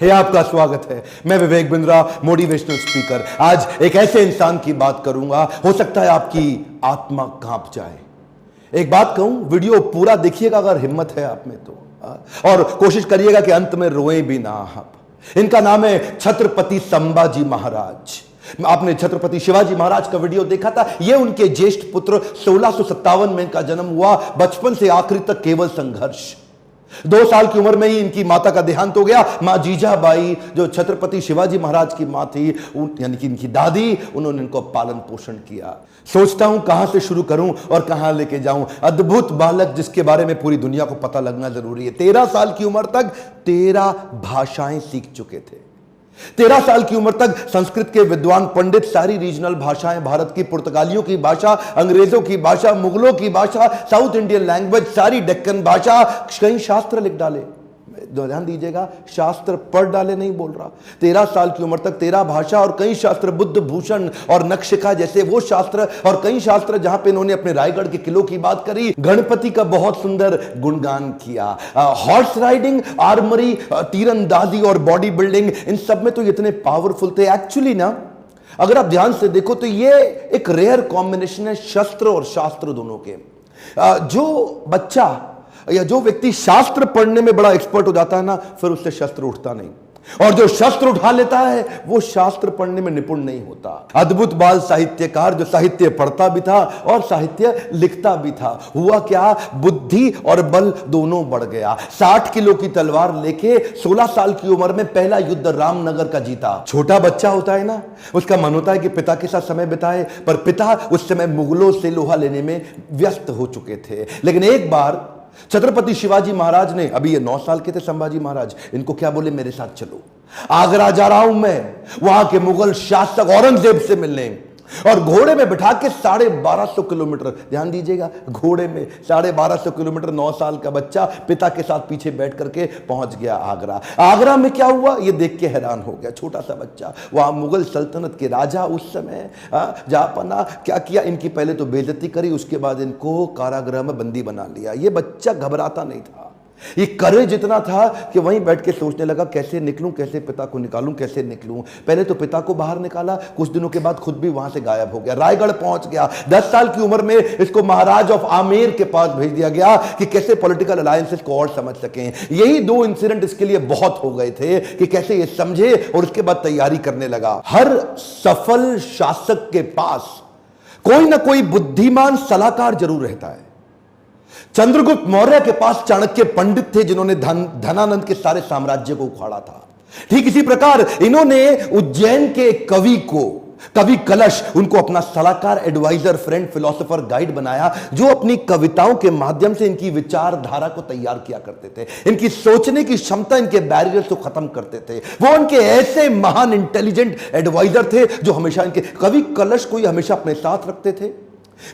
है आपका स्वागत है। मैं विवेक बिंद्रा, मोटिवेशनल स्पीकर। आज एक ऐसे इंसान की बात करूंगा, हो सकता है आपकी आत्मा कांप जाए। एक बात कहूं, वीडियो पूरा देखिएगा अगर हिम्मत है आप में तो, और कोशिश करिएगा कि अंत में रोए भी ना आप। इनका नाम है छत्रपति संभाजी महाराज। आपने छत्रपति शिवाजी महाराज का वीडियो देखा था। यह उनके ज्येष्ठ पुत्र 1657 में इनका जन्म हुआ। बचपन से आखिरी तक केवल संघर्ष। 2 साल की उम्र में ही इनकी माता का देहांत हो गया। मां जीजाबाई, जो छत्रपति शिवाजी महाराज की मां थी, यानी कि इनकी दादी, उन्होंने इनको पालन पोषण किया। सोचता हूं कहां से शुरू करूं और कहां लेके जाऊं। अद्भुत बालक जिसके बारे में पूरी दुनिया को पता लगना जरूरी है। 13 साल की उम्र तक 13 भाषाएं सीख चुके थे। 13 साल की उम्र तक संस्कृत के विद्वान पंडित सारी रीजनल भाषाएं, भारत की पुर्तगालियों की भाषा, अंग्रेजों की भाषा, मुगलों की भाषा, साउथ इंडियन लैंग्वेज, सारी डेक्कन भाषा, कई शास्त्र लिख डाले। ध्यान दीजिएगा, शास्त्र पढ़ डाले नहीं बोल रहा। 13 साल की उम्र तक 13 भाषा और कई शास्त्र, बुद्ध भूषण और नक्शिका जैसे वो शास्त्र, और कई शास्त्र जहां पे इन्होंने अपने रायगढ़ के किलों की बात करी, गणपति का बहुत सुंदर गुणगान किया। हॉर्स राइडिंग, आर्मरी, तीरंदाजी और बॉडी बिल्डिंग, इन सब में तो इतने पावरफुल थे। एक्चुअली ना, अगर आप ध्यान से देखो तो ये एक रेयर कॉम्बिनेशन है शस्त्र और शास्त्र दोनों के। जो बच्चा या जो व्यक्ति शास्त्र पढ़ने में बड़ा एक्सपर्ट हो जाता है ना, फिर उससे शस्त्र उठता नहीं, और जो शस्त्र उठा लेता है वो शास्त्र पढ़ने में निपुण नहीं होता। अद्भुत बाल साहित्यकार, जो साहित्य पढ़ता भी था और साहित्य लिखता भी था। हुआ क्या, बुद्धि और बल दोनों बढ़ गया। 60 किलो की तलवार लेके 16 साल की उम्र में पहला युद्ध रामनगर का जीता। छोटा बच्चा होता है ना, उसका मन होता है कि पिता के साथ समय बिताए, पर पिता उस समय मुगलों से लोहा लेने में व्यस्त हो चुके थे। लेकिन एक बार छत्रपति शिवाजी महाराज ने, अभी ये 9 साल के थे संभाजी महाराज, इनको क्या बोले, मेरे साथ चलो, आगरा जा रहा हूं मैं, वहां के मुगल शासक औरंगजेब से मिलने। और घोड़े में बिठा के 1250 किलोमीटर, ध्यान दीजिएगा, घोड़े में 1250 किलोमीटर 9 साल का बच्चा पिता के साथ पीछे बैठ करके पहुंच गया आगरा। आगरा में क्या हुआ ये देख के हैरान हो गया। छोटा सा बच्चा, वहां मुगल सल्तनत के राजा उस समय जापना, क्या किया, इनकी पहले तो बेइज्जती करी, उसके बाद इनको कारागृह में बंदी बना लिया। ये बच्चा घबराता नहीं था, ये करेज इतना था कि वहीं बैठ के सोचने लगा, कैसे निकलूं, कैसे पिता को निकालूं, कैसे निकलूं। पहले तो पिता को बाहर निकाला, कुछ दिनों के बाद खुद भी वहां से गायब हो गया, रायगढ़ पहुंच गया। 10 साल की उम्र में इसको महाराज ऑफ आमेर के पास भेज दिया गया कि कैसे पॉलिटिकल अलायंसेस को और समझ सकें। यही 2 इंसिडेंट इसके लिए बहुत हो गए थे कि कैसे ये समझे, और उसके बाद तैयारी करने लगा। हर सफल शासक के पास कोई ना कोई बुद्धिमान सलाहकार जरूर रहता है। चंद्रगुप्त मौर्य के पास चाणक्य पंडित थे, जिन्होंने धनानंद के सारे साम्राज्य को उखाड़ा था। ठीक इसी प्रकार इन्होंने उज्जैन के कवि कलश, उनको अपना सलाहकार, एडवाइजर, फ्रेंड, फिलोसोफर, गाइड बनाया, जो अपनी कविताओं के माध्यम से इनकी विचारधारा को तैयार किया करते थे। इनकी सोचने की क्षमता, इनके बैरियर्स को खत्म करते थे। वो उनके ऐसे महान इंटेलिजेंट एडवाइजर थे जो हमेशा इनके, कवि कलश को हमेशा अपने साथ रखते थे।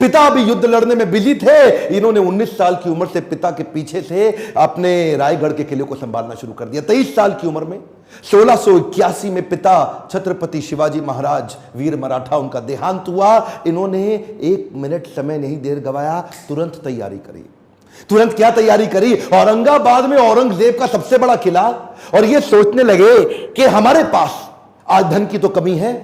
पिता भी युद्ध लड़ने में बिजी थे, इन्होंने 19 साल की उम्र से पिता के पीछे से अपने रायगढ़ के किले को संभालना शुरू कर दिया। 23 साल की उम्र में 1681 में पिता छत्रपति शिवाजी महाराज, वीर मराठा, उनका देहांत हुआ। इन्होंने 1 मिनट समय नहीं देर गवाया, तुरंत तैयारी करी। तुरंत क्या तैयारी करी, औरंगाबाद में औरंगजेब का सबसे बड़ा किला, और ये सोचने लगे कि हमारे पास आज धन की तो कमी है,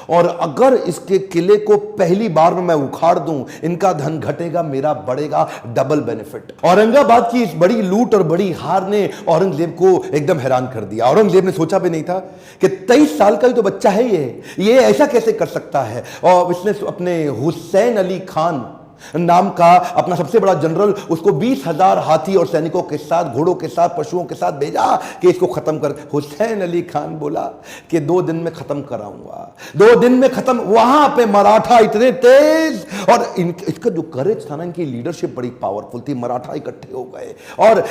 और अगर इसके किले को पहली बार में मैं उखाड़ दूं, इनका धन घटेगा, मेरा बढ़ेगा, डबल बेनिफिट। औरंगाबाद की इस बड़ी लूट और बड़ी हार ने औरंगजेब को एकदम हैरान कर दिया। औरंगजेब ने सोचा भी नहीं था कि 23 साल का ही तो बच्चा है ये ऐसा कैसे कर सकता है। और इसने अपने हुसैन अली खान नाम का अपना सबसे बड़ा जनरल, उसको 20,000 हाथी और सैनिकों के साथ, घोड़ों के साथ, पशुओं के साथ भेजा कि इसको खत्म कर। हुसैन अली खान बोला कि 2 दिन में खत्म कराऊंगा, 2 दिन में खत्म। वहां पे मराठा इतने तेज, और इसका जो करेज था ना, इनकी लीडरशिप बड़ी पावरफुल थी। मराठा इकट्ठे हो गए, और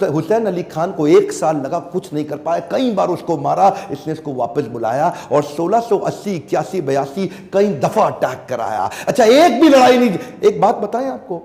हुसैन अली खान को 1 साल लगा, कुछ नहीं कर पाया, कई बार उसको मारा। इसने इसको वापस बुलाया और 1680, 81, 82 कई दफा अटैक कराया। अच्छा, एक भी लड़ाई नहीं। एक बात बताएं आपको,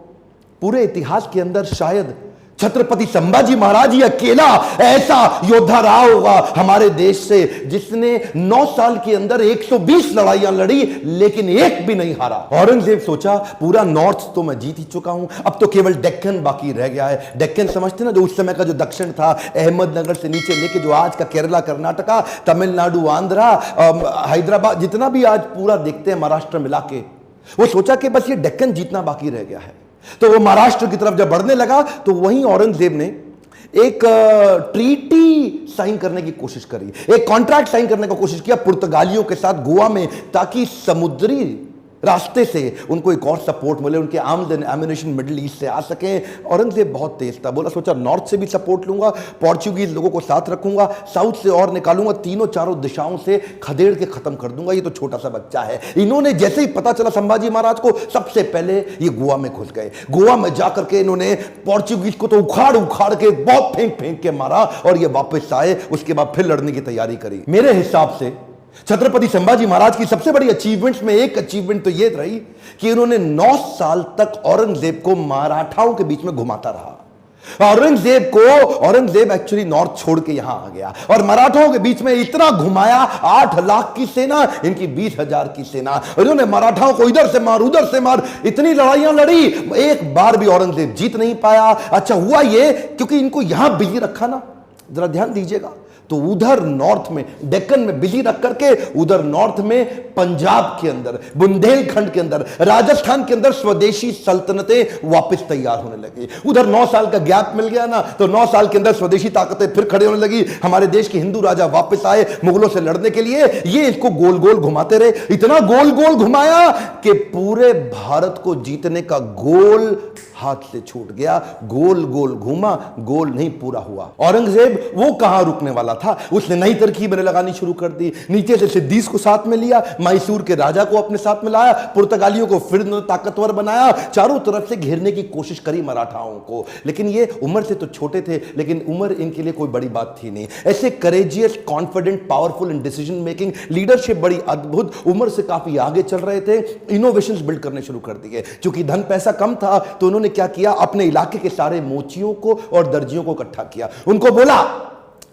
पूरे इतिहास के अंदर शायद छत्रपति संभाजी महाराज ही अकेला ऐसा योद्धा रहा होगा हमारे देश से जिसने 9 साल के अंदर 120 लड़ाइयां लड़ी लेकिन एक भी नहीं हारा। औरंगजेब सोचा पूरा नॉर्थ तो मैं जीत ही चुका हूं, अब तो केवल डेक्कन बाकी रह गया है। डेक्कन समझते ना, जो उस समय का जो दक्षिण था, अहमदनगर से नीचे लेके जो आज का केरला, कर्नाटका, तमिलनाडु, आंध्रा, हैदराबाद, जितना भी आज पूरा देखते हैं महाराष्ट्र मिला के, वो सोचा कि बस ये डेक्कन जीतना बाकी रह गया है। तो वो महाराष्ट्र की तरफ जब बढ़ने लगा तो वहीं औरंगजेब ने एक ट्रीटी साइन करने की कोशिश करी, एक कॉन्ट्रैक्ट साइन करने की कोशिश किया पुर्तगालियों के साथ गोवा में, ताकि समुद्री रास्ते से उनको एक और सपोर्ट मिले, उनके arms and ammunition middle east से आ सके। औरंगजेब बहुत तेज था, बोला सोचा नॉर्थ से भी सपोर्ट लूंगा, पोर्चुगीज लोगों को साथ रखूंगा, साउथ से और निकालूंगा, तीनों चारों दिशाओं से खदेड़ के खत्म कर दूंगा, ये तो छोटा सा बच्चा है। इन्होंने जैसे ही पता चला संभाजी महाराज को, सबसे पहले ये गोवा में घुस गए। गोवा में जाकर के इन्होंने पोर्चुगीज को तो उखाड़ उखाड़ के बहुत फेंक फेंक के मारा और ये वापस आए। उसके बाद फिर लड़ने की तैयारी करी। मेरे हिसाब से छत्रपति संभाजी महाराज की सबसे बड़ी अचीवमेंट्स में एक अचीवमेंट तो यह रही कि इन्होंने 9 साल तक औरंगजेब को मराठाओं के बीच में घुमाता रहा। औरंगजेब एक्चुअली नॉर्थ छोड़ के यहां आ गया और मराठाओं के बीच में इतना घुमाया, 8 लाख की सेना, इनकी 20,000 की सेना, इन्होंने मराठाओं को इधर से मार उधर से मार, इतनी लड़ाइयां लड़ी, एक बार भी औरंगजेब जीत नहीं पाया। अच्छा हुआ ये क्योंकि इनको यहां बिजी रखा ना, जरा ध्यान दीजिएगा, तो उधर नॉर्थ में डेक्कन में बिजी रख करके उधर नॉर्थ में पंजाब के अंदर, बुंदेलखंड के अंदर, राजस्थान के अंदर स्वदेशी सल्तनतें वापस तैयार होने लगी। उधर 9 साल का गैप मिल गया ना, तो 9 साल के अंदर स्वदेशी ताकतें फिर खड़े होने लगी। हमारे देश के हिंदू राजा वापस आए मुगलों से लड़ने के लिए। ये इसको गोल गोल घुमाते रहे, इतना गोल गोल घुमाया कि पूरे भारत को जीतने का गोल हाथ से छूट गया। गोल गोल घूमा, गोल नहीं पूरा हुआ। औरंगजेब वो कहां रुकने वाला था, उसने नई तरकीबें लगानी शुरू कर दी। नीचे से सिद्दीस को साथ में लिया, मैसूर के राजा को अपने साथ में लाया, पुर्तगालियों को फिर ताकतवर बनाया, चारों तरफ से घेरने की कोशिश करी मराठाओं को। लेकिन ये उम्र से तो छोटे थे, लेकिन उम्र इनके लिए कोई बड़ी बात थी नहीं। ऐसे courageous, confident, powerful in decision making, leadership बड़ी अद्भुत, उम्र से काफी आगे चल रहे थे, इनोवेशंस बिल्ड करने शुरू कर दिए। क्योंकि धन पैसा कम था तो उन्होंने क्या किया, अपने इलाके के सारे मोचियों को और दर्जियों को इकट्ठा किया। उनको बोला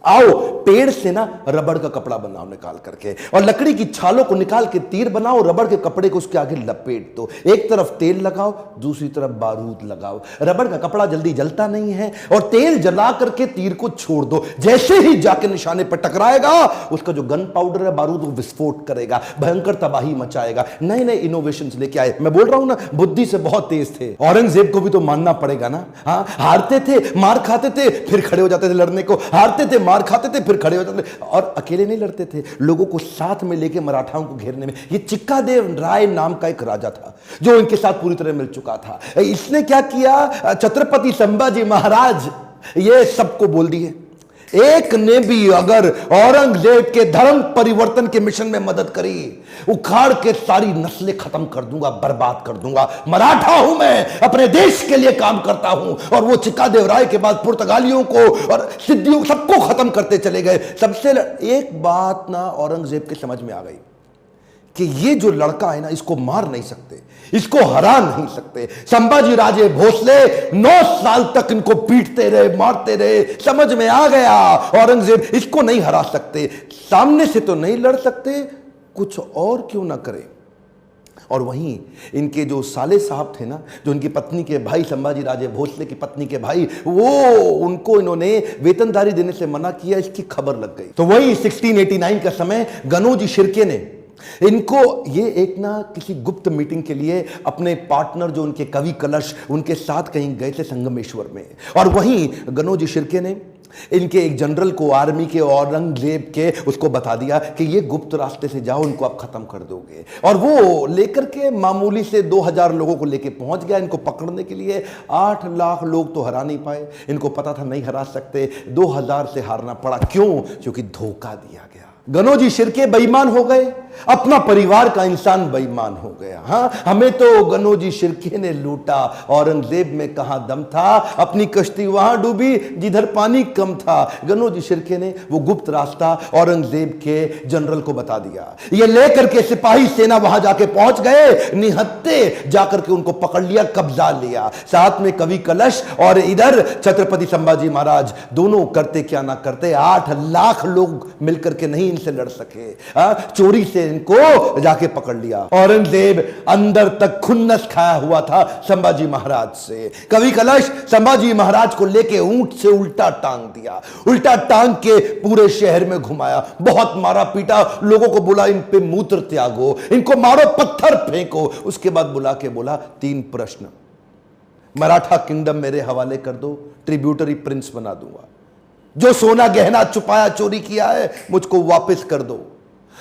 आओ पेड़ से ना रबड़ का कपड़ा बनाओ निकाल करके, और लकड़ी की छालों को निकाल के तीर बनाओ, रबड़ के कपड़े को उसके आगे लपेट दो, एक तरफ तेल लगाओ दूसरी तरफ बारूद लगाओ। रबड़ का कपड़ा जल्दी जलता नहीं है, और तेल जला करके तीर को छोड़ दो, जैसे ही जाके निशाने पर टकराएगा उसका जो गन पाउडर है, बारूद, वो विस्फोट करेगा, भयंकर तबाही मचाएगा। नए नए इनोवेशंस लेके आए। मैं बोल रहा हूं ना, बुद्धि से बहुत तेज थे। औरंगजेब को भी तो मानना पड़ेगा ना। हाँ, हारते थे, मार खाते थे, फिर खड़े हो जाते थे लड़ने को, हारते थे, मार खाते थे, फिर खड़े हो जाते थे, और अकेले नहीं लड़ते थे, लोगों को साथ में लेके मराठाओं को घेरने में। ये चिक्कादेव राय नाम का एक राजा था जो इनके साथ पूरी तरह मिल चुका था। इसने क्या किया, छत्रपति संभाजी महाराज ये सबको बोल दिए, एक ने भी अगर औरंगजेब के धर्म परिवर्तन के मिशन में मदद करी, उखाड़ के सारी नस्लें खत्म कर दूंगा, बर्बाद कर दूंगा। मराठा हूं मैं, अपने देश के लिए काम करता हूं। और वो चिक्कादेव राय के बाद पुर्तगालियों को और सिद्धियों सबको खत्म करते चले गए। सबसे एक बात ना औरंगजेब के समझ में आ गई कि ये जो लड़का है ना, इसको मार नहीं सकते, इसको हरा नहीं सकते। संभाजी राजे भोसले 9 साल तक इनको पीटते रहे, मारते रहे। समझ में आ गया औरंगजेब इसको नहीं हरा सकते, सामने से तो नहीं लड़ सकते, कुछ और क्यों ना करे। और वहीं इनके जो साले साहब थे ना, जो इनकी पत्नी के भाई, संभाजी राजे भोसले की पत्नी के भाई, वो उनको इन्होंने वेतनदारी देने से मना किया, इसकी खबर लग गई। तो वही 1689 का समय, गनोजी शिर्के ने इनको ये एक ना किसी गुप्त मीटिंग के लिए अपने पार्टनर जो उनके कवि कलश, उनके साथ कहीं गए थे संगमेश्वर में। और वहीं गनोजी शिर्के ने इनके एक जनरल को, आर्मी के, औरंगजेब के, उसको बता दिया कि ये गुप्त रास्ते से जाओ, इनको आप खत्म कर दोगे। और वो लेकर के मामूली से 2000 लोगों को लेके पहुंच गया इनको पकड़ने के लिए। 8 लाख लोग तो हरा नहीं पाए, इनको पता था नहीं हरा सकते, 2000 से हारना पड़ा। क्यों? क्योंकि धोखा दिया गया। गनोजी शिर्के बेईमान हो गए, अपना परिवार का इंसान बेईमान हो गया। हाँ, हमें तो गनोजी शिर्के ने लूटा, औरंगजेब में कहां दम था, अपनी कश्ती वहां डूबी जिधर पानी कम था। गनोजी शिर्के ने वो गुप्त रास्ता औरंगजेब के जनरल को बता दिया। ये लेकर के सिपाही सेना वहां जाके पहुंच गए, निहत्ते जाकर के उनको पकड़ लिया, कब्जा लिया, साथ में कवि कलश और इधर छत्रपति संभाजी महाराज। दोनों करते क्या ना करते, 8 लाख लोग मिलकर के नहीं इनसे लड़ सके। चोरी से इनको जाके पकड़ लिया। औरंगजेब अंदर तक खुन्नस खाया हुआ था संभाजी महाराज से। कवि कलश संभाजी महाराज को लेके ऊंट से उल्टा टांग दिया, उल्टा टांग के पूरे शहर में घुमाया, बहुत मारा पीटा, लोगों को बोला इन पे मूत्र त्यागो, इनको मारो, पत्थर फेंको। उसके बाद बुला के बोला 3 प्रश्न, मराठा किंगडम मेरे हवाले कर दो, ट्रिब्यूटरी प्रिंस बना दूंगा, जो सोना गहना छुपाया चोरी किया है मुझको वापस कर दो,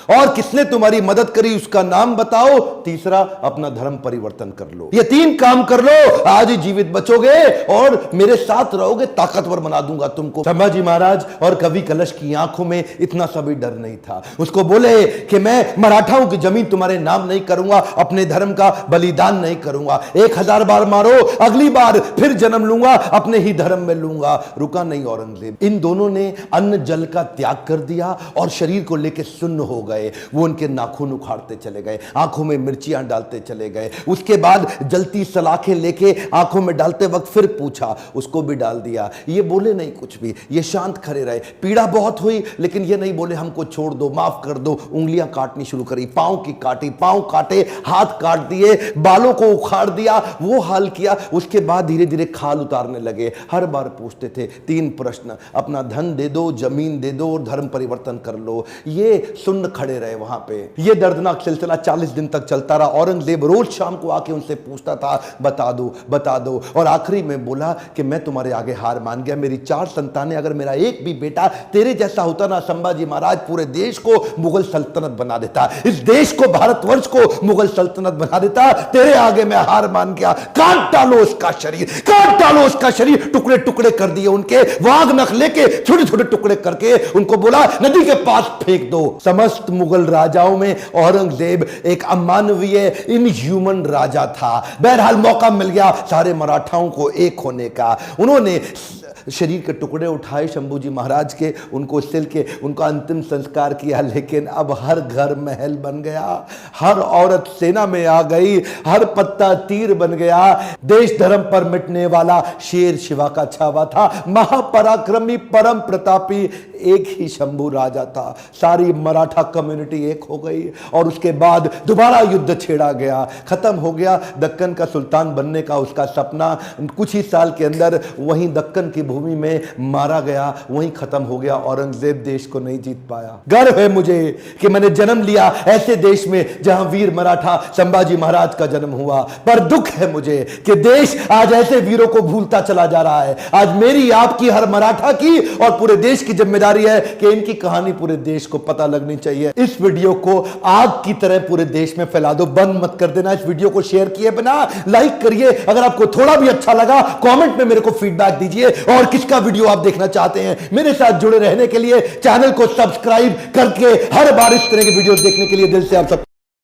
और किसने तुम्हारी मदद करी उसका नाम बताओ, तीसरा अपना धर्म परिवर्तन कर लो। ये 3 काम कर लो, आज ही जीवित बचोगे और मेरे साथ रहोगे, ताकतवर बना दूंगा तुमको। संभाजी महाराज और कवि कलश की आंखों में इतना सा भी डर नहीं था। उसको बोले कि मैं मराठाओं की जमीन तुम्हारे नाम नहीं करूंगा, अपने धर्म का बलिदान नहीं करूंगा, 1000 बार मारो, अगली बार फिर जन्म लूंगा, अपने ही धर्म में लूंगा। रुका नहीं औरंगजेब। इन दोनों ने अन्न जल का त्याग कर दिया और शरीर को लेकर सुन्न हो गए। वो उनके नाखून उखाड़ते चले गए, आंखों में मिर्चियां डालते चले गए। उसके बाद जलती सलाखें लेके आंखों में डालते वक्त फिर पूछा, उसको भी डाल दिया। ये बोले नहीं कुछ भी, ये शांत खड़े रहे। पीड़ा बहुत हुई लेकिन ये नहीं बोले हमको छोड़ दो, माफ कर दो। उंगलियां काटनी शुरू करी, पांव की काटी, पांव काटे, हाथ काट दिए, बालों को उखाड़ दिया, वो हाल किया। उसके बाद धीरे धीरे खाल उतारने लगे। हर बार पूछते थे 3 प्रश्न, अपना धन दे दो, जमीन दे दो और धर्म परिवर्तन कर लो। ये सुन्न खड़े रहे वहां पे। ये दर्दनाक सिलसिला 40 दिन तक चलता रहा। औरंगजेब रोज शाम को आके उनसे पूछता था, बता दो बता दो, और आखिरी में बोला कि मैं तुम्हारे आगे हार मान गया, मेरी 4 संतानें, अगर मेरा एक भी बेटा तेरे जैसा होता ना संभाजी महाराज, पूरे देश को मुगल सल्तनत बना देता, इस देश को, भारतवर्ष को मुगल सल्तनत बना देता। तेरे आगे मैं हार मान गया। काट डालो उसका शरीर, काट डालो उसका शरीर। टुकड़े टुकड़े कर दिए उनके, वाघ नख लेके छोटे छोटे टुकड़े करके उनको बोला नदी के पास फेंक दो। समस्त मुगल राजाओं में औरंगजेब एक अमानवीय, इनह्यूमन राजा था। बहरहाल मौका मिल गया सारे मराठाओं को एक होने का। उन्होंने शरीर के टुकड़े उठाए शंभूजी महाराज के, उनको सिल के उनका अंतिम संस्कार किया। लेकिन अब हर घर महल बन गया, हर औरत सेना में आ गई, हर पत्ता तीर बन गया। देश धर्म पर मिटने वाला शेर शिवा का छावा था, महापराक्रमी परम प्रतापी एक ही शंभू राजा था। सारी मराठा कम्युनिटी एक हो गई और उसके बाद दोबारा युद्ध छेड़ा गया। खत्म हो गया दक्कन का सुल्तान बनने का उसका सपना। कुछ ही साल के अंदर वहीं दक्कन की भूमि में मारा गया, वहीं खत्म हो गया। औरंगजेब देश को नहीं जीत पाया। गर्व है मुझे कि मैंने जन्म लिया ऐसे देश में जहां वीर मराठा संभाजी महाराज का जन्म हुआ, पर दुख है मुझे कि देश आज ऐसे वीरों को भूलता चला जा रहा है। आज मेरी, आपकी, हर मराठा की और पूरे देश की जिम्मेदारी है कि इनकी कहानी पूरे देश को पता लगनी चाहिए। इस वीडियो को आग की तरह पूरे देश में फैला दो, बंद मत कर देना। इस वीडियो को शेयर किए बिना लाइक करिए। अगर आपको थोड़ा भी अच्छा लगा कमेंट में मेरे को फीडबैक दीजिए, और किसका वीडियो आप देखना चाहते हैं। मेरे साथ जुड़े रहने के लिए चैनल को सब्सक्राइब करके हर बार इस तरह के वीडियो देखने के लिए दिल से आप सब